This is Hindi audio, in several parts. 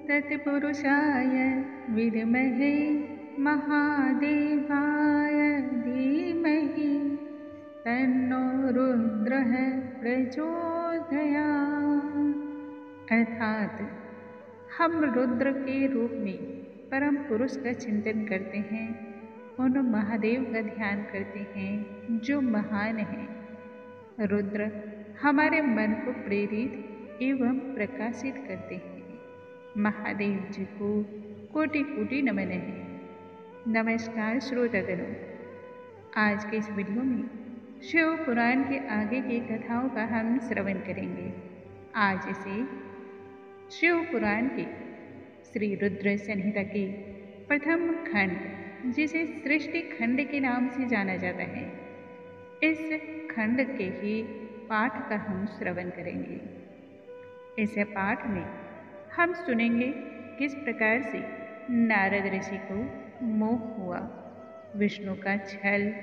तत्पुरुषाय विद्महे महादेवाय धीमहि तन्नो रुद्रः प्रचोदयात्। अर्थात हम रुद्र के रूप में परम पुरुष का चिंतन करते हैं, उन महादेव का ध्यान करते हैं जो महान हैं। रुद्र हमारे मन को प्रेरित एवं प्रकाशित करते हैं। महादेव जी को कोटि कोटि नमन है। नमस्कार श्रोतागणों, आज के इस वीडियो में शिव पुराण के आगे की कथाओं का हम श्रवण करेंगे। आज इसे शिव पुराण के श्री रुद्र संहिता के प्रथम खंड, जिसे सृष्टि खंड के नाम से जाना जाता है, इस खंड के ही पाठ का हम श्रवण करेंगे। इस पाठ में हम सुनेंगे किस प्रकार से नारद ऋषि को मोह हुआ, विष्णु का छल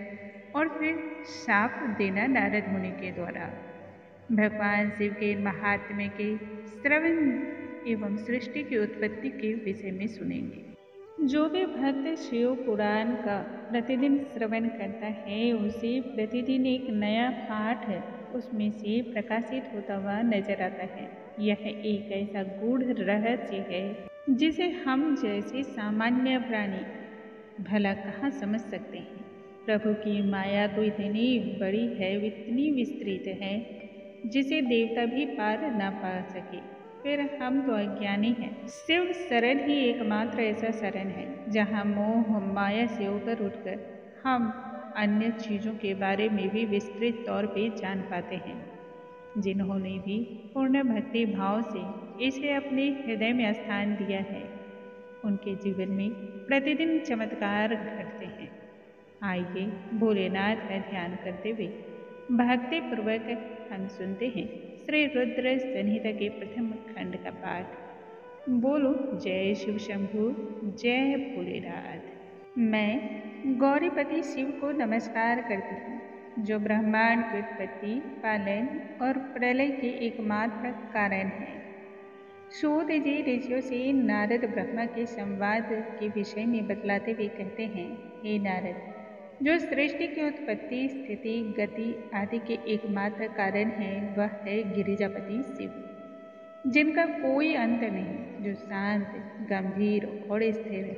और फिर शाप देना नारद मुनि के द्वारा, भगवान शिव के महात्म्य के श्रवण एवं सृष्टि की उत्पत्ति के विषय में सुनेंगे। जो भी भक्त शिव पुराण का प्रतिदिन श्रवण करता है, उसे प्रतिदिन एक नया पाठ उसमें से प्रकाशित होता हुआ नजर आता है। यह एक ऐसा गूढ़ रहस्य है जिसे हम जैसे सामान्य प्राणी भला कहाँ समझ सकते हैं। प्रभु की माया तो इतनी बड़ी है, इतनी विस्तृत है, जिसे देवता भी पार ना पा सके, फिर हम तो अज्ञानी हैं। शिव शरण ही एकमात्र ऐसा शरण है जहाँ मोह माया से ऊपर उठकर हम अन्य चीज़ों के बारे में भी विस्तृत तौर पे जान पाते हैं। जिन्होंने भी पूर्ण भक्ति भाव से इसे अपने हृदय में स्थान दिया है, उनके जीवन में प्रतिदिन चमत्कार घटते हैं। आइए भोलेनाथ का ध्यान करते हुए भक्ति पूर्वक हम सुनते हैं श्री रुद्र संहिता के प्रथम खंड का पाठ। बोलो जय शिव शंभु, जय भोलेनाथ। मैं गौरीपति शिव को नमस्कार करती हूँ, जो ब्रह्मांड की उत्पत्ति, पालन और प्रलय के एकमात्र कारण है। सूत जी ऋषियों से नारद ब्रह्मा के संवाद के विषय में बतलाते हुए कहते हैं, हे नारद, जो सृष्टि की उत्पत्ति, स्थिति, गति आदि के एकमात्र कारण है, वह है गिरिजापति शिव, जिनका कोई अंत नहीं, जो शांत, गंभीर और स्थिर है।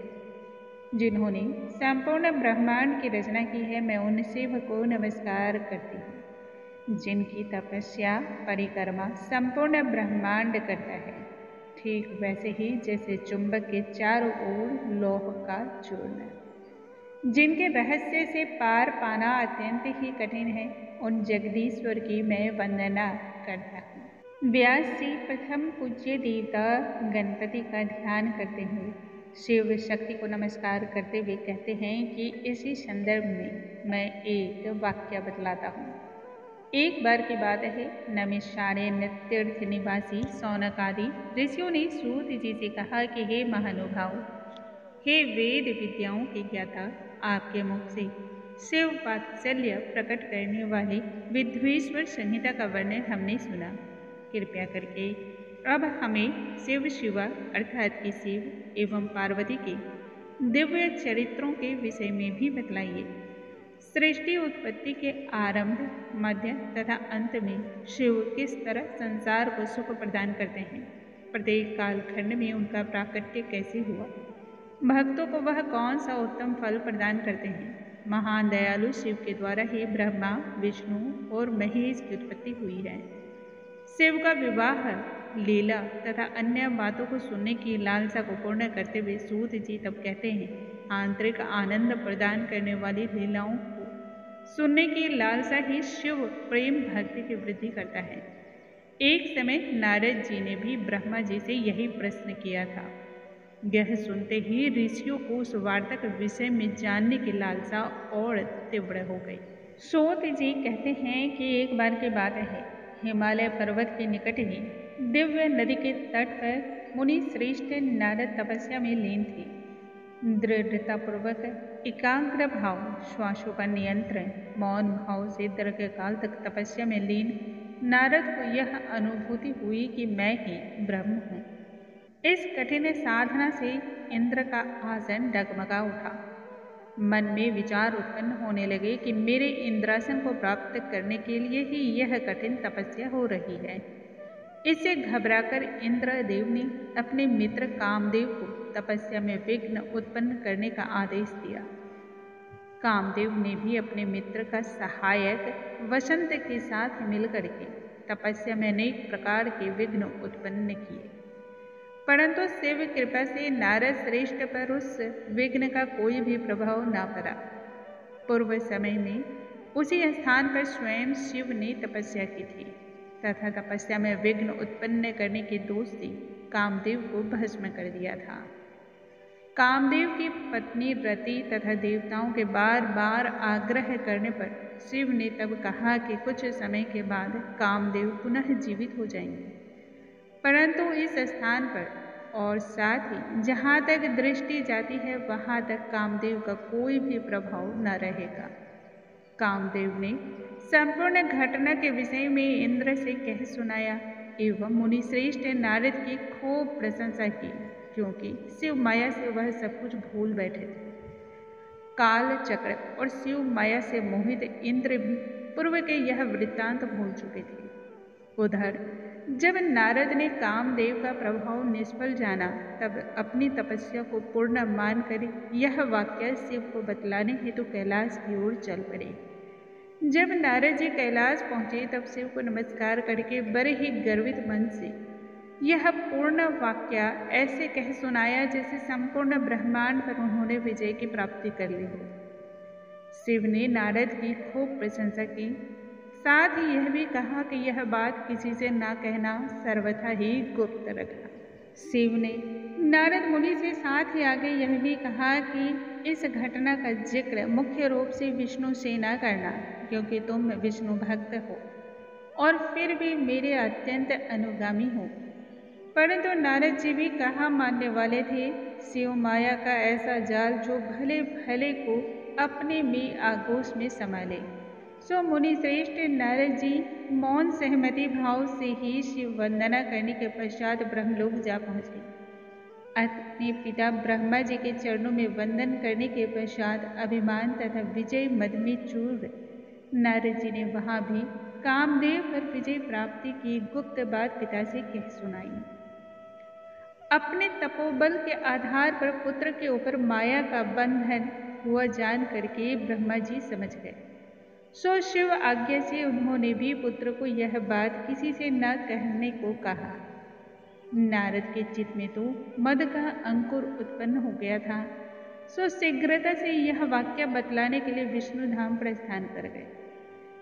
जिन्होंने संपूर्ण ब्रह्मांड की रचना की है, मैं उन शिव को नमस्कार करती हूँ, जिनकी तपस्या परिक्रमा संपूर्ण ब्रह्मांड करता है, ठीक वैसे ही जैसे चुंबक के चारों ओर लौह का चूर्ण। जिनके रहस्य से पार पाना अत्यंत ही कठिन है, उन जगदीश्वर की मैं वंदना करता हूँ। व्यास जी प्रथम पूज्य देवता गणपति का ध्यान करते हुए शिव शक्ति को नमस्कार करते हुए कहते हैं कि इसी संदर्भ में मैं एक वाक्य बतलाता हूँ। एक बार की बात है, नैमिषारण्य तीर्थ निवासी सौनक आदि ऋषियों ने सूत जी से कहा कि हे महानुभाव, हे वेद विद्याओं के ज्ञाता, आपके मुख से शिव वात्सल्य प्रकट करने वाली विद्वेश्वर संहिता का वर्णन हमने सुना। कृपया करके अब हमें शिव शिवा अर्थात कि शिव एवं पार्वती के दिव्य चरित्रों के विषय में भी बतलाइए। सृष्टि उत्पत्ति के आरंभ, मध्य तथा अंत में शिव किस तरह संसार को सुख प्रदान करते हैं, प्रत्येक कालखंड में उनका प्राकट्य कैसे हुआ, भक्तों को वह कौन सा उत्तम फल प्रदान करते हैं। महान दयालु शिव के द्वारा ही ब्रह्मा, विष्णु और महेश की उत्पत्ति हुई है। शिव का विवाह लीला तथा अन्य बातों को सुनने की लालसा को पूर्ण करते हुए सूत जी तब कहते हैं, आंतरिक आनंद प्रदान करने वाली लीलाओं को सुनने की लालसा ही शिव प्रेम भक्ति की वृद्धि करता है। एक समय नारद जी ने भी ब्रह्मा जी से यही प्रश्न किया था। यह सुनते ही ऋषियों को उस वार्ता के विषय में जानने की लालसा और तीव्र हो गई। सूत जी कहते हैं कि एक बार की बात है, हिमालय पर्वत के निकट ही दिव्य नदी के तट पर मुनि श्रेष्ठ नारद तपस्या में लीन थे। दृढ़तापूर्वक एकाग्र भाव, श्वासों का नियंत्रण, मौन भाव से दीर्घकाल तक तपस्या में लीन नारद को यह अनुभूति हुई कि मैं ही ब्रह्म हूँ। इस कठिन साधना से इंद्र का आसन डगमगा उठा। मन में विचार उत्पन्न होने लगे कि मेरे इंद्रासन को प्राप्त करने के लिए ही यह कठिन तपस्या हो रही है। इससे घबराकर इंद्रदेव ने अपने मित्र कामदेव को तपस्या में विघ्न उत्पन्न करने का आदेश दिया। कामदेव ने भी अपने मित्र का सहायक वसंत के साथ मिलकर के तपस्या में अनेक प्रकार के विघ्न उत्पन्न किए, परंतु शिव कृपा से नारद श्रेष्ठ पर उस विघ्न का कोई भी प्रभाव न पड़ा। पूर्व समय में उसी स्थान पर स्वयं शिव ने तपस्या की थी तथा तपस्या में विघ्न उत्पन्न करने के दोष से कामदेव को भस्म कर दिया था। कामदेव की पत्नी रति तथा देवताओं के बार बार आग्रह करने पर शिव ने तब कहा कि कुछ समय के बाद कामदेव पुनः जीवित हो जाएंगे, परंतु इस स्थान पर और साथ ही जहाँ तक दृष्टि जाती है वहाँ तक कामदेव का कोई भी प्रभाव न रहेगा। कामदेव ने संपूर्ण घटना के विषय में इंद्र से कह सुनाया एवं मुनिश्रेष्ठ नारद की खूब प्रशंसा की, क्योंकि शिव माया से वह सब कुछ भूल बैठे थे। काल चक्र और शिव माया से मोहित इंद्र भी पूर्व के यह वृत्तांत भूल चुके थे। उधर जब नारद ने कामदेव का प्रभाव निष्फल जाना तब अपनी तपस्या को पूर्ण मानकर यह वाक्य शिव को बतलाने हेतु कैलाश की ओर चल पड़े। जब नारद जी कैलाश पहुंचे तब शिव को नमस्कार करके बड़े ही गर्वित मन से यह पूर्ण वाक्य ऐसे कह सुनाया जैसे संपूर्ण ब्रह्मांड पर उन्होंने विजय की प्राप्ति कर ली हो। शिव ने नारद की खूब प्रशंसा की, साथ ही यह भी कहा कि यह बात किसी से ना कहना, सर्वथा ही गुप्त रखना। शिव ने नारद मुनि से साथ ही आगे यह भी कहा कि इस घटना का जिक्र मुख्य रूप से विष्णु से न करना, क्योंकि तुम विष्णु भक्त हो और फिर भी मेरे अत्यंत अनुगामी हो। परंतु नारद जी भी कहाँ मानने वाले थे। शिव माया का ऐसा जाल जो भले भले को अपने में आगोश में संभाले। सो मुनि श्रेष्ठ नारद जी मौन सहमति भाव से ही शिव वंदना करने के पश्चात ब्रह्मलोक जा पहुँचे। अपने पिता ब्रह्मा जी के चरणों में वंदन करने के पश्चात अभिमान तथा विजय मद में चूर नारद जी ने वहाँ भी कामदेव पर विजय प्राप्ति की गुप्त बात पिता से कह सुनाई। अपने तपोबल के आधार पर पुत्र के ऊपर माया का बंधन हुआ जान करके ब्रह्मा जी समझ गए। सो शिव आज्ञा से उन्होंने भी पुत्र को यह बात किसी से न कहने को कहा। नारद के चित्त में तो मद का अंकुर उत्पन्न हो गया था। सो शीघ्रता से यह वाक्य बतलाने के लिए विष्णु धाम प्रस्थान कर गए।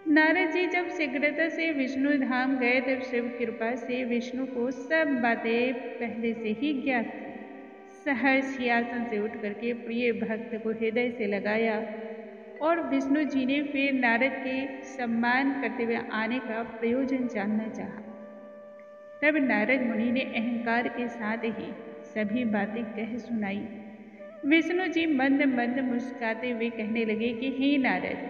नारद जी जब शीघ्रता से विष्णु धाम गए तब शिव कृपा से विष्णु को सब बातें पहले से ही ज्ञात थी। सहर्ष सिंहासन से उठ करके प्रिय भक्त को हृदय से लगाया और विष्णु जी ने फिर नारद के सम्मान करते हुए आने का प्रयोजन जानना चाहा। तब नारद मुनि ने अहंकार के साथ ही सभी बातें कह सुनाई। विष्णु जी मंद मंद मुस्कुराते हुए कहने लगे कि हे नारद,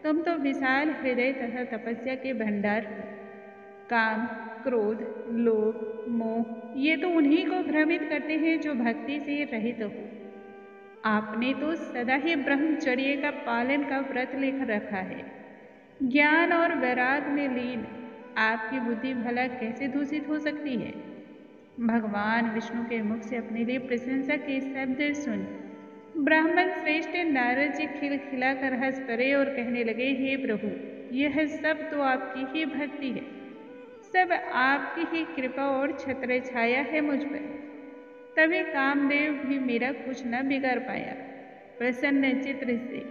तुम तो विशाल हृदय तथा तपस्या के भंडार हो। काम, क्रोध, लोभ, मोह ये तो उन्हीं को भ्रमित करते हैं जो भक्ति से रहित हो। आपने तो सदा ही ब्रह्मचर्य का पालन का व्रत लेकर रखा है। ज्ञान और वैराग में लीन आपकी बुद्धि भला कैसे दूषित हो सकती है। भगवान विष्णु के मुख से अपने लिए प्रशंसा के शब्द सुन ब्राह्मण श्रेष्ठ नारद जी खिलखिलाकर हंस पड़े और कहने लगे, हे प्रभु, यह सब तो आपकी ही भक्ति है, सब आपकी ही कृपा और छत्र छाया है मुझ पर। तभी कामदेव भी मेरा कुछ न बिगाड़ पाया। प्रसन्न चित्र से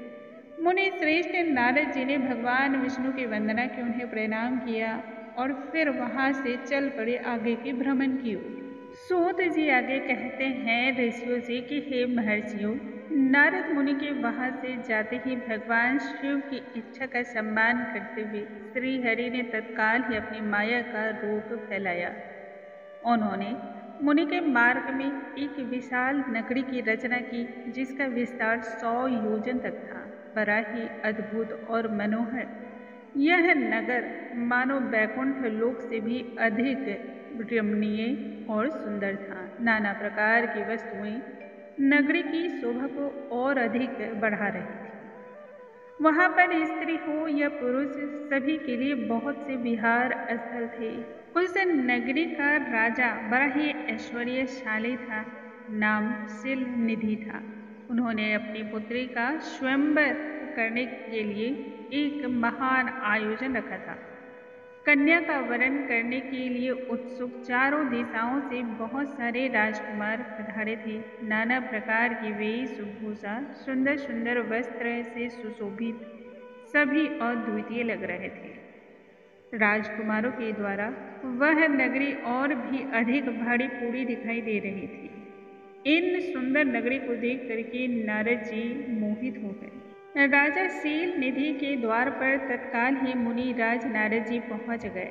मुनि श्रेष्ठ नारद जी ने भगवान विष्णु की वंदना की, उन्हें प्रणाम किया और फिर वहाँ से चल पड़े आगे के भ्रमण की ओर। सूत जी आगे कहते हैं ऋषियों से कि हे महर्षियों, नारद मुनि के वहाँ से जाते ही भगवान शिव की इच्छा का सम्मान करते हुए श्री हरि ने तत्काल ही अपनी माया का रूप फैलाया। उन्होंने मुनि के मार्ग में एक विशाल नगरी की रचना की जिसका विस्तार 100 योजन तक था। बड़ा ही अद्भुत और मनोहर यह नगर मानो बैकुंठ लोक से भी अधिक रमणीय और सुंदर था। नाना प्रकार की वस्तुएं नगरी की शोभा को और अधिक बढ़ा रही थी। वहां पर स्त्री हो या पुरुष, सभी के लिए बहुत से विहार स्थल थे। उस नगरी का राजा बड़ा ही ऐश्वर्यशाली था, नाम शील निधि था। उन्होंने अपनी पुत्री का स्वयंवर करने के लिए एक महान आयोजन रखा था। कन्या का वरण करने के लिए उत्सुक चारों दिशाओं से बहुत सारे राजकुमार पधारे थे। नाना प्रकार की वेशभूषा, सुंदर सुंदर वस्त्र से सुशोभित, सभी अद्वितीय लग रहे थे। राजकुमारों के द्वारा वह नगरी और भी अधिक भारी पूरी दिखाई दे रही थी। इन सुंदर नगरी को देख करके नारद जी मोहित हो गए। राजा शील निधि के द्वार पर तत्काल ही मुनि राज नारद जी पहुंच गए।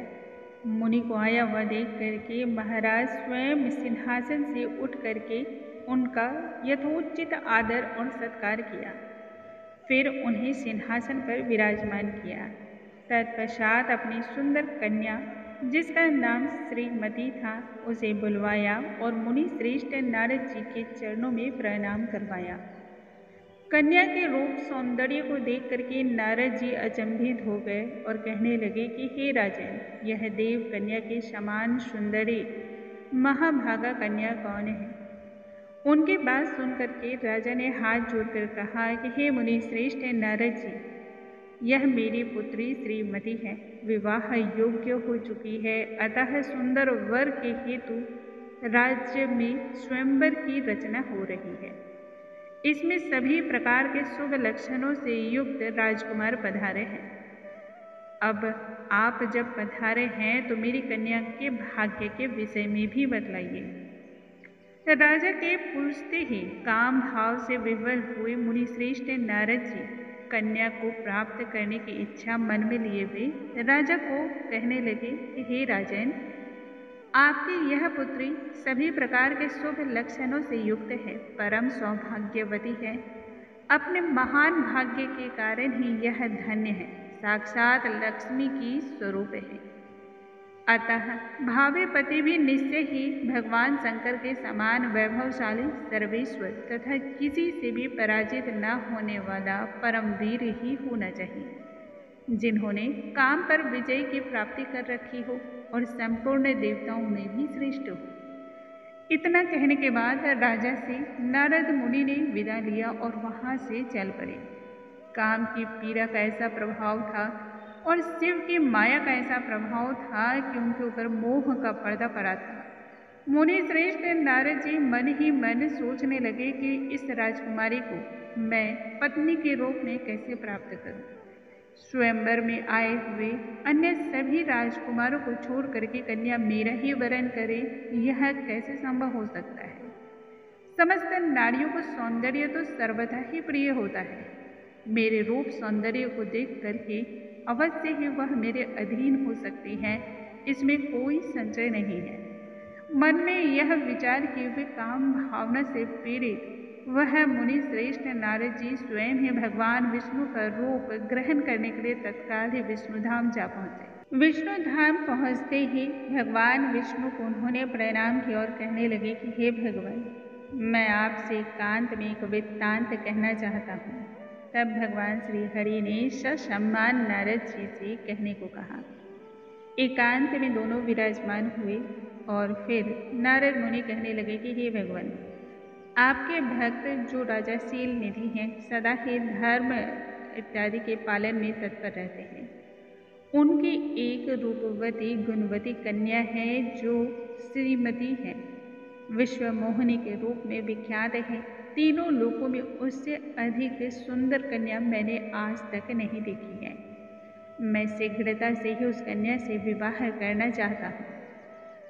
मुनि को आया हुआ देख करके महाराज स्वयं सिंहासन से उठ करके उनका यथोचित आदर और सत्कार किया। फिर उन्हें सिंहासन पर विराजमान किया। तत्पश्चात अपनी सुंदर कन्या, जिसका नाम श्रीमती था, उसे बुलवाया और मुनि श्रेष्ठ नारद जी के चरणों में प्रणाम करवाया। कन्या के रूप सौंदर्य को देख करके नारद जी अचंभित हो गए और कहने लगे कि हे राजन, यह देव कन्या के समान सुंदरी महाभागा कन्या कौन है? उनकी बात सुन करके राजा ने हाथ जोड़कर कहा कि हे मुनि श्रेष्ठ नारद जी, यह मेरी पुत्री श्रीमती है, विवाह योग्य हो चुकी है, अतः सुंदर वर के हेतु राज्य में स्वयंवर की रचना हो रही है। इसमें सभी प्रकार के शुभ लक्षणों से युक्त राजकुमार पधारे हैं। अब आप जब पधारे हैं तो मेरी कन्या के भाग्य के विषय में भी बतलाइए। राजा के पूछते ही काम भाव से विवल हुए मुनि श्रेष्ठ नारद जी कन्या को प्राप्त करने की इच्छा मन में लिए हुए राजा को कहने लगे कि हे राजन, आपकी यह पुत्री सभी प्रकार के शुभ लक्षणों से युक्त है, परम सौभाग्यवती है। अपने महान भाग्य के कारण ही यह धन्य है, साक्षात लक्ष्मी की स्वरूप है। अतः भावी पति भी निश्चय ही भगवान शंकर के समान वैभवशाली, सर्वेश्वर तथा किसी से भी पराजित न होने वाला परम वीर ही होना चाहिए, जिन्होंने काम पर विजय की प्राप्ति कर रखी हो और संपूर्ण देवताओं में भी श्रेष्ठ हो। इतना कहने के बाद राजा से नारद मुनि ने विदा लिया और वहां से चल पड़े। काम की पीड़ा का ऐसा प्रभाव था और शिव की माया का ऐसा प्रभाव था कि उनके ऊपर मोह का पर्दा पड़ा था। मुनि श्रेष्ठ नारद जी मन ही मन सोचने लगे कि इस राजकुमारी को मैं पत्नी के रूप में कैसे प्राप्त करूं। स्वयंवर में आए हुए अन्य सभी राजकुमारों को छोड़ करके कन्या मेरा ही वरण करे, यह कैसे संभव हो सकता है? समस्त नारियों को सौंदर्य तो सर्वथा ही प्रिय होता है। मेरे रूप सौंदर्य को देख करके अवश्य ही वह मेरे अधीन हो सकती है, इसमें कोई संशय नहीं है। मन में यह विचार किए हुए काम भावना से पीड़ित वह मुनि श्रेष्ठ नारद जी स्वयं ही भगवान विष्णु का रूप ग्रहण करने के लिए तत्काल ही विष्णुधाम जा पहुंचे। विष्णुधाम पहुंचते ही भगवान विष्णु को उन्होंने प्रणाम किया और कहने लगे कि हे भगवान, मैं आपसे एकांत में एक वृत्तांत कहना चाहता हूँ। तब भगवान श्री हरि ने ससम्मान नारद जी से कहने को कहा। एकांत में दोनों विराजमान हुए और फिर नारद मुनि कहने लगे कि हे भगवान, आपके भक्त जो राजा शील निधि हैं, सदा ही धर्म इत्यादि के पालन में तत्पर रहते हैं। उनकी एक रूपवती गुणवती कन्या है जो श्रीमती है, विश्व मोहिनी के रूप में विख्यात है। तीनों लोकों में उससे अधिक सुंदर कन्या मैंने आज तक नहीं देखी है। मैं शीघ्रता से ही उस कन्या से विवाह करना चाहता हूँ।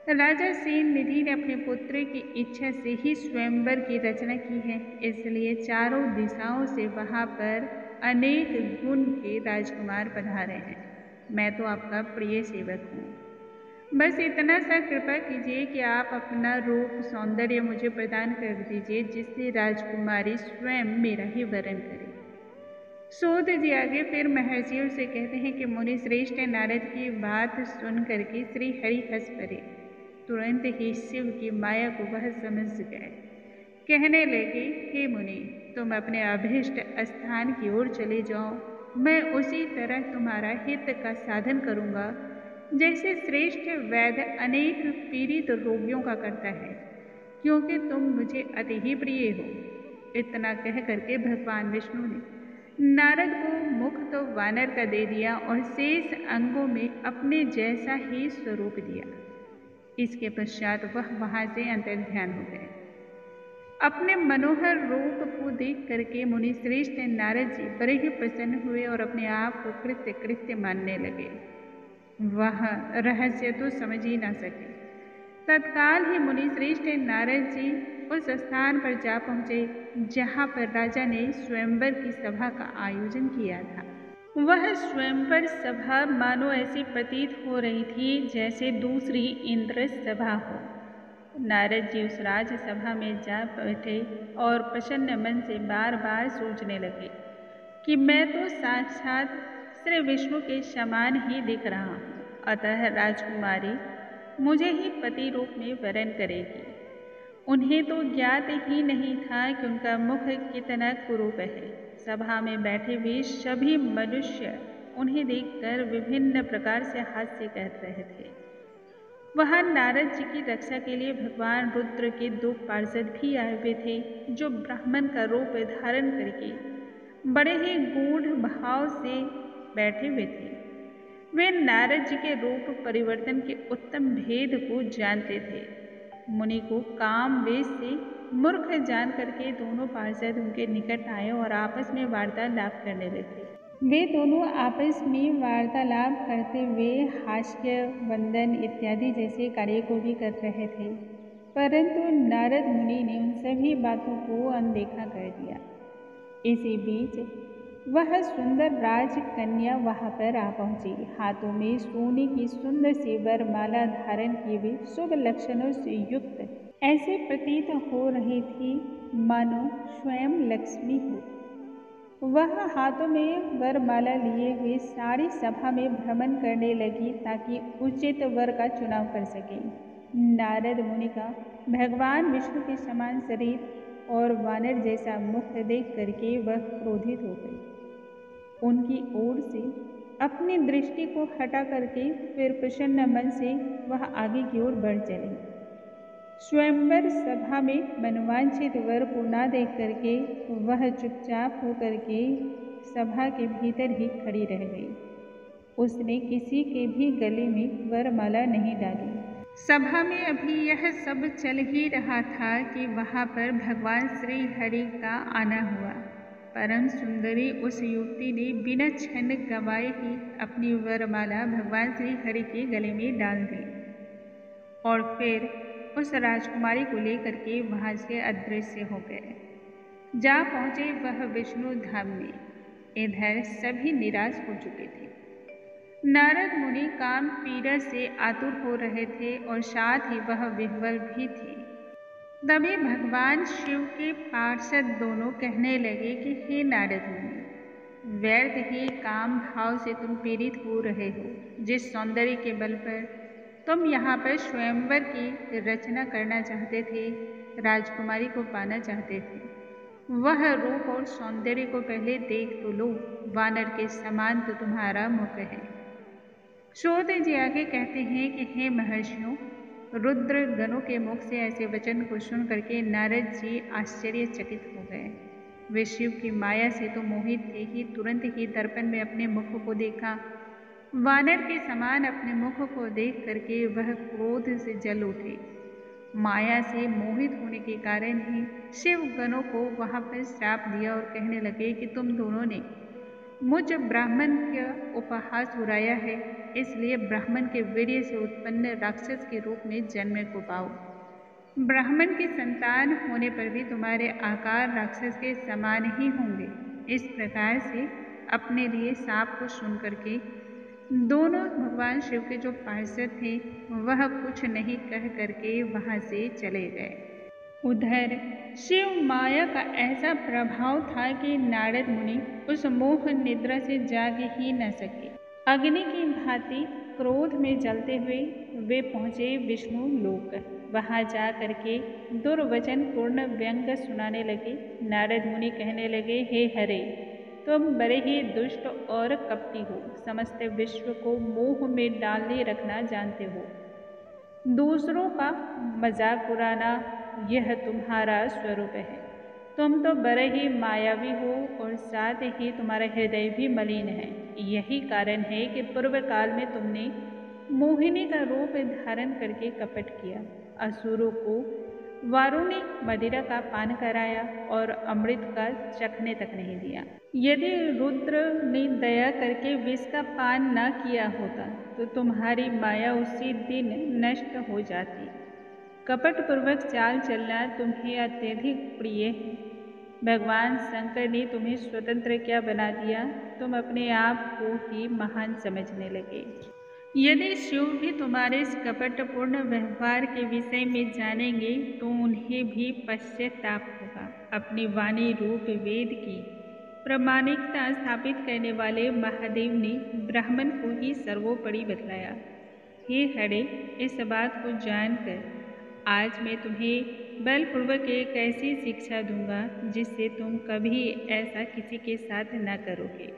राजा शील निधि ने अपने पुत्र की इच्छा से ही स्वयंवर की रचना की है, इसलिए चारों दिशाओं से वहां पर अनेक गुण के राजकुमार पधारे हैं। मैं तो आपका प्रिय सेवक हूँ। बस इतना सा कृपा कीजिए कि आप अपना रूप सौंदर्य मुझे प्रदान कर दीजिए, जिससे राजकुमारी स्वयं मेरा ही वरण करे। सूत जी आगे फिर महर्षियों से कहते हैं कि मुनि श्रेष्ठ नारद की बात सुन करके श्री हरि हंस पड़े। तुरंत ही शिव की माया को वह समझ गए। कहने लगे, हे मुनि, तुम अपने अभीष्ट स्थान की ओर चले जाओ। मैं उसी तरह तुम्हारा हित का साधन करूँगा जैसे श्रेष्ठ वैद्य अनेक पीड़ित रोगियों का करता है, क्योंकि तुम मुझे अति ही प्रिय हो। इतना कह करके भगवान विष्णु ने नारद को मुख तो वानर का दे दिया और शेष अंगों में अपने जैसा ही स्वरूप दिया। इसके पश्चात वह वहां से अंतर्ध्यान हो गए। अपने मनोहर रूप को देख करके मुनि श्रेष्ठ नारद जी बड़े ही प्रसन्न हुए और अपने आप को कृत्य कृत्य मानने लगे। वह रहस्य तो समझ ही ना सके। तत्काल ही मुनि श्रेष्ठ नारद जी उस स्थान पर जा पहुँचे जहाँ पर राजा ने स्वयंवर की सभा का आयोजन किया था। वह स्वयंवर सभा मानो ऐसी प्रतीत हो रही थी जैसे दूसरी इंद्र सभा हो। नारद जी उस राजसभा में जा बैठे और प्रसन्न मन से बार बार सोचने लगे कि मैं तो साक्षात श्री विष्णु के समान ही दिख रहा हूँ, अतः राजकुमारी मुझे ही पति रूप में वरण करेगी। उन्हें तो ज्ञात ही नहीं था कि उनका मुख कितना कुरूप है। सभा में बैठे हुए सभी मनुष्य उन्हें देखकर विभिन्न प्रकार से हास्य कर रहे थे। वहां नारद जी की रक्षा के लिए भगवान रुद्र के 2 पार्षद भी आए हुए थे, जो ब्राह्मण का रूप धारण करके बड़े ही गूढ़ भाव से बैठे हुए थे। वे नारद जी के रूप परिवर्तन के उत्तम भेद को जानते थे। मुनि को काम वेश से मूर्ख जान करके दोनों पार्षद उनके निकट आए और आपस में वार्तालाप करने लगे। वे दोनों आपस में वार्तालाप करते हुए हास्य, वंदन इत्यादि जैसे कार्य को भी कर रहे थे, परंतु नारद मुनि ने उन सभी बातों को अनदेखा कर दिया। इसी बीच वह सुंदर राजकन्या वहां पर आ पहुंची। हाथों में सोने की सुंदर सी वरमाला धारण किए हुए शुभ लक्षणों से युक्त ऐसे प्रतीत हो रही थी मानो स्वयं लक्ष्मी हो। वह हाथों में वरमाला लिए हुए सारी सभा में भ्रमण करने लगी ताकि उचित वर का चुनाव कर सके। नारद मुनि का भगवान विष्णु के समान शरीर और वानर जैसा मुख देख करके वह क्रोधित हो गई। उनकी ओर से अपनी दृष्टि को हटा करके फिर प्रसन्न मन से वह आगे की ओर बढ़ चली। स्वयंवर सभा में मनवांछित वर को न देख करके वह चुपचाप होकर के सभा के भीतर ही खड़ी रह गई। उसने किसी के भी गले में वरमाला नहीं डाली। सभा में अभी यह सब चल ही रहा था कि वहां पर भगवान श्री हरि का आना हुआ। परम सुंदरी उस युवती ने बिना क्षण गवाए ही अपनी वरमाला भगवान श्री हरि के गले में डाल दी और फिर उस राजकुमारी को लेकर के वहां से अदृश्य हो गए। जा पहुंचे वह विष्णु धाम में। इधर सभी निराश हो चुके थे। नारद मुनि काम पीड़ा से आतुर हो रहे थे और साथ ही वह विह्वल भी थे। तभी भगवान शिव के पार्षद दोनों कहने लगे कि हे नारद मुनि, व्यर्थ ही काम भाव से तुम पीड़ित हो रहे हो। जिस सौंदर्य के बल पर तुम यहाँ पर स्वयंवर की रचना करना चाहते थे, राजकुमारी को पाना चाहते थे, वह रूप और सौंदर्य को पहले देख तो लो। वानर के समान तो तुम्हारा मुख है। सूत जी आगे कहते हैं कि हे महर्षियों, रुद्र गणों के मुख से ऐसे वचन को सुन करके नारद जी आश्चर्यचकित हो गए। वे शिव की माया से तो मोहित थे ही, तुरंत ही दर्पण में अपने मुख को देखा। वानर के समान अपने मुख को देख करके वह क्रोध से जल उठे। माया से मोहित होने के कारण ही शिव गणों को वहां पर श्राप दिया और कहने लगे कि तुम दोनों ने मुझ ब्राह्मण का उपहास उड़ाया है, इसलिए ब्राह्मण के वीर्य से उत्पन्न राक्षस के रूप में जन्म को पाओ। ब्राह्मण की संतान होने पर भी तुम्हारे आकार राक्षस के समान ही होंगे। इस प्रकार से अपने लिए शाप को सुन करके दोनों भगवान शिव के जो पार्षद थे वह कुछ नहीं कह करके वहां से चले गए। उधर शिव माया का ऐसा प्रभाव था कि नारद मुनि उस मोह निद्रा से जाग ही न सके। अग्नि की भांति क्रोध में जलते हुए वे पहुंचे विष्णु लोक। वहां जा करके दुर्वचन पूर्ण व्यंग सुनाने लगे। नारद मुनि कहने लगे, हे हरे, तुम बड़े ही दुष्ट और कपटी हो, समस्त विश्व को मोह में डालने रखना जानते हो, दूसरों का मजाक उड़ाना यह तुम्हारा स्वरूप है। तुम तो बड़े ही मायावी हो और साथ ही तुम्हारा हृदय भी मलिन है। यही कारण है कि पूर्व काल में तुमने मोहिनी का रूप धारण करके कपट किया, असुरों को वारुणी मदिरा का पान कराया और अमृत का चखने तक नहीं दिया। यदि रुद्र ने दया करके विष का पान न किया होता तो तुम्हारी माया उसी दिन नष्ट हो जाती। कपटपूर्वक चाल चलना तुम्हें अत्यधिक प्रिय है। भगवान शंकर ने तुम्हें स्वतंत्र क्या बना दिया, तुम अपने आप को ही महान समझने लगे। यदि शिव भी तुम्हारे इस कपटपूर्ण व्यवहार के विषय में जानेंगे तो उन्हें भी पश्चाताप होगा। अपनी वाणी रूप वेद की प्रामाणिकता स्थापित करने वाले महादेव ने ब्राह्मण को ही सर्वोपरि बतलाया। हे हरे, इस बात को जानकर आज मैं तुम्हें बलपूर्वक एक ऐसी शिक्षा दूंगा जिससे तुम कभी ऐसा किसी के साथ न करोगे।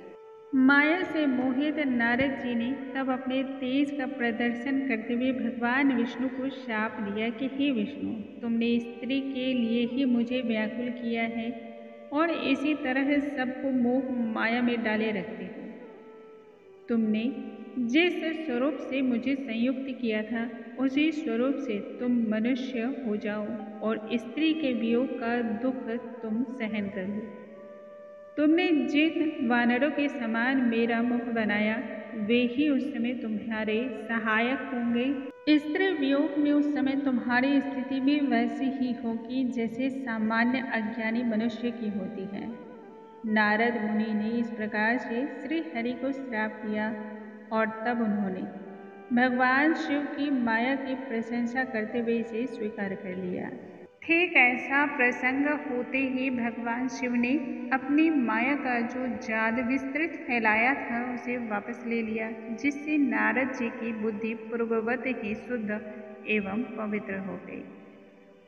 माया से मोहित नारद जी ने तब अपने तेज का प्रदर्शन करते हुए भगवान विष्णु को शाप दिया कि हे विष्णु, तुमने स्त्री के लिए ही मुझे व्याकुल किया है और इसी तरह सबको मोह माया में डाले रखते हो। तुमने जिस स्वरूप से मुझे संयुक्त किया था उसी स्वरूप से तुम मनुष्य हो जाओ और स्त्री के वियोग का दुख तुम सहन कर लो। तुमने जिन वानरों के समान मेरा मुख बनाया वे ही उस समय तुम्हारे सहायक होंगे। स्त्री वियोग में उस समय तुम्हारी स्थिति भी वैसी ही होगी जैसे सामान्य अज्ञानी मनुष्य की होती है। नारद मुनि ने इस प्रकार से श्री हरि को श्राप दिया और तब उन्होंने भगवान शिव की माया की प्रशंसा करते हुए इसे स्वीकार कर लिया। ठीक ऐसा प्रसंग होते ही भगवान शिव ने अपनी माया का जो जाल विस्तृत फैलाया था उसे वापस ले लिया, जिससे नारद जी की बुद्धि पूर्ववत ही शुद्ध एवं पवित्र हो गई।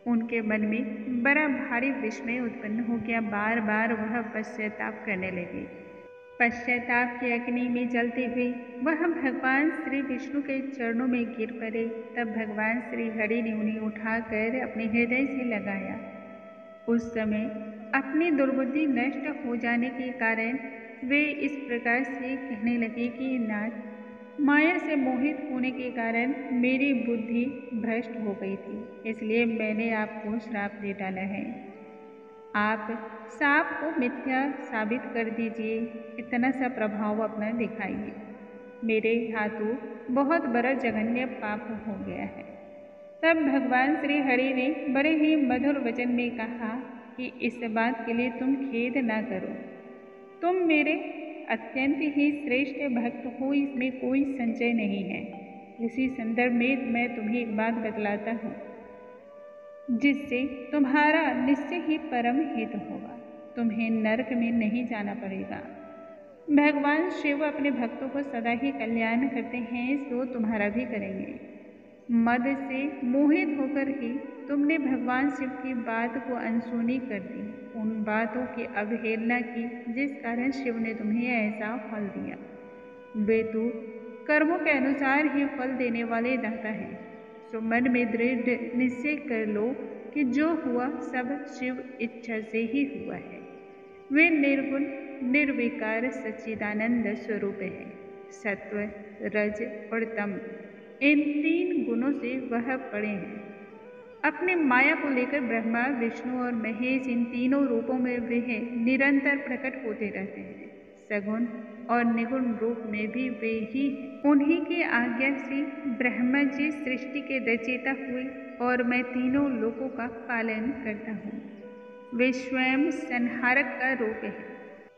उनके मन में बड़ा भारी विस्मय उत्पन्न हो गया। बार बार वह पश्चाताप करने लगे। पश्चाताप की अग्नि में जलते हुए वह भगवान श्री विष्णु के चरणों में गिर पड़े। तब भगवान श्री हरि ने उन्हें उठाकर अपने हृदय से लगाया। उस समय अपनी दुर्बुद्धि नष्ट हो जाने के कारण वे इस प्रकार से कहने लगे कि नाथ, माया से मोहित होने के कारण मेरी बुद्धि भ्रष्ट हो गई थी, इसलिए मैंने आपको श्राप दे डाला है। आप साप को मिथ्या साबित कर दीजिए, इतना सा प्रभाव अपना दिखाइए। मेरे हाथों बहुत बड़ा जघन्य पाप हो गया है। तब भगवान श्री हरि ने बड़े ही मधुर वचन में कहा कि इस बात के लिए तुम खेद न करो। तुम मेरे अत्यंत ही श्रेष्ठ भक्त हो, इसमें कोई संशय नहीं है। इसी संदर्भ में मैं तुम्हें एक बात बतलाता हूँ जिससे तुम्हारा निश्चय ही परम हित होगा। तुम्हें नरक में नहीं जाना पड़ेगा। भगवान शिव अपने भक्तों को सदा ही कल्याण करते हैं, सो तुम्हारा भी करेंगे। मद से मोहित होकर ही तुमने भगवान शिव की बात को अनसुनी कर दी, उन बातों की अवहेलना की जिस कारण शिव ने तुम्हें ऐसा फल दिया। वे तो कर्मों के अनुसार ही फल देने वाले दाता हैं। सो मन में दृढ़ निश्चय कर लो कि जो हुआ सब शिव इच्छा से ही हुआ है। वे निर्गुण निर्विकार सच्चिदानंद स्वरूप है। सत्व, रज और तम, इन तीन गुणों से वह पड़े हैं। अपने माया को लेकर ब्रह्मा, विष्णु और महेश, इन तीनों रूपों में वे निरंतर प्रकट होते रहते हैं। सगुण और निगुण रूप में भी वे ही हैं। उन्हीं की आज्ञा से ब्रह्मा जी सृष्टि के रचयिता हुए और मैं तीनों लोकों का पालन करता हूँ। वे स्वयं संहारक का रूप है।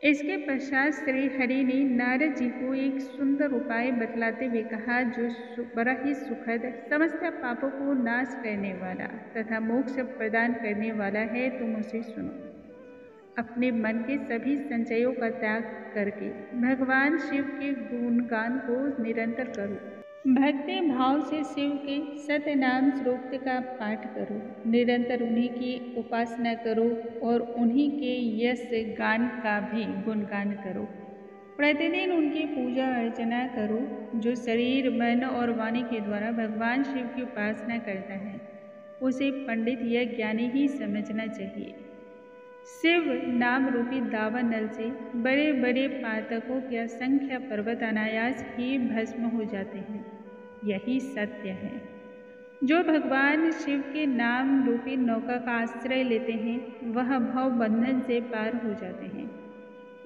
इसके पश्चात श्री हरि ने नारद जी को एक सुंदर उपाय बतलाते हुए कहा, जो बड़ा ही सुखद, समस्त पापों को नाश करने वाला तथा मोक्ष प्रदान करने वाला है। तुम उसे सुनो। अपने मन के सभी संचयों का त्याग करके भगवान शिव के गुणगान को निरंतर करो। भक्ति भाव से शिव के सत्य नाम श्रोत्र का पाठ करो। निरंतर उन्हीं की उपासना करो और उन्हीं के यश गान का भी गुणगान करो। प्रतिदिन उनकी पूजा अर्चना करो। जो शरीर, मन और वाणी के द्वारा भगवान शिव की उपासना करता है, उसे पंडित या ज्ञानी ही समझना चाहिए। शिव नाम रूपी दावानल से बड़े बड़े पातकों के असंख्य पर्वत अनायास ही भस्म हो जाते हैं। यही सत्य है। जो भगवान शिव के नाम रूपी नौका का आश्रय लेते हैं, वह भव बंधन से पार हो जाते हैं।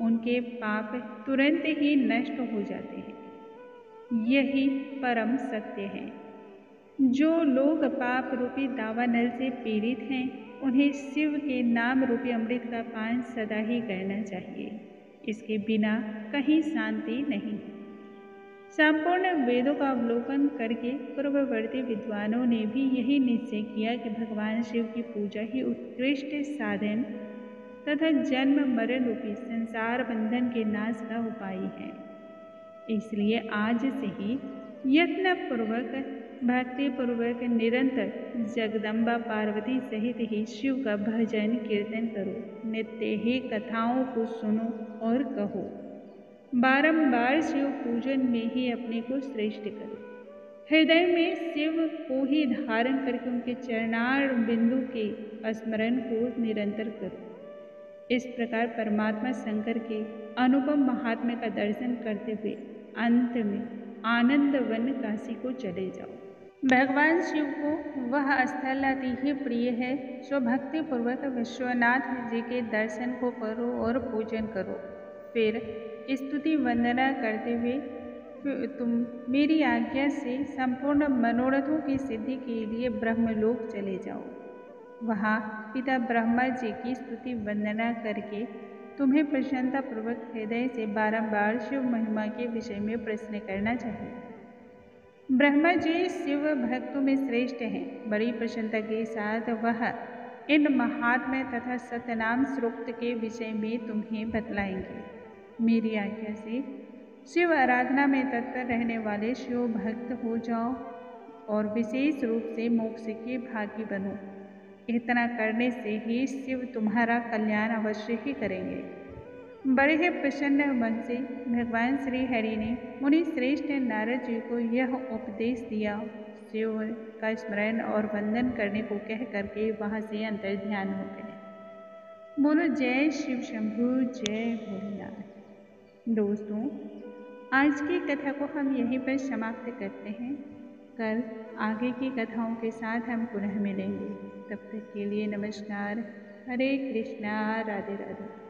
उनके पाप तुरंत ही नष्ट हो जाते हैं। यही परम सत्य है। जो लोग पाप रूपी दावानल से पीड़ित हैं, उन्हें शिव के नाम रूपी अमृत का पान सदा ही करना चाहिए। इसके बिना कहीं शांति नहीं। संपूर्ण वेदों का अवलोकन करके पूर्ववर्ती विद्वानों ने भी यही निश्चय किया कि भगवान शिव की पूजा ही उत्कृष्ट साधन तथा जन्म मरण रूपी संसार बंधन के नाश का उपाय है। इसलिए आज से ही यत्नपूर्वक, भक्तिपूर्वक निरंतर जगदम्बा पार्वती सहित ही शिव का भजन कीर्तन करो। नित्य ही कथाओं को सुनो और कहो। बारंबार शिव पूजन में ही अपने को श्रेष्ठ करो। हृदय में शिव को ही धारण करके उनके चरणार बिंदु के स्मरण को निरंतर करो। इस प्रकार परमात्मा शंकर के अनुपम महात्म्य का दर्शन करते हुए अंत में आनंद वन काशी को चले जाओ। भगवान शिव को वह स्थल अति ही प्रिय है। जो भक्ति पूर्वक विश्वनाथ जी के दर्शन को करो और पूजन करो। फिर स्तुति वंदना करते हुए तुम मेरी आज्ञा से संपूर्ण मनोरथों की सिद्धि के लिए ब्रह्मलोक चले जाओ। वहाँ पिता ब्रह्मा जी की स्तुति वंदना करके तुम्हें प्रसन्नतापूर्वक हृदय से बारंबार शिव महिमा के विषय में प्रश्न करना चाहिए। ब्रह्मा जी शिव भक्तों में श्रेष्ठ हैं। बड़ी प्रसन्नता के साथ वह इन महात्म्य तथा सतनाम श्रोक्त के विषय में तुम्हें बतलाएंगे। मेरी आज्ञा से शिव आराधना में तत्पर रहने वाले शिव भक्त हो जाओ और विशेष रूप से मोक्ष के भागी बनो। इतना करने से ही शिव तुम्हारा कल्याण अवश्य ही करेंगे। बड़े ही प्रसन्न मन से भगवान श्री हरि ने मुनि श्रेष्ठ नारद जी को यह उपदेश दिया। शिव का स्मरण और वंदन करने को कह करके वहाँ से अंतर ध्यान हो गए। बोलो जय शिव शंभु, जय भोलेनाथ। दोस्तों, आज की कथा को हम यहीं पर समाप्त करते हैं। कल आगे की कथाओं के साथ हम पुनः मिलेंगे। तब तक के लिए नमस्कार। हरे कृष्णा, राधे राधे।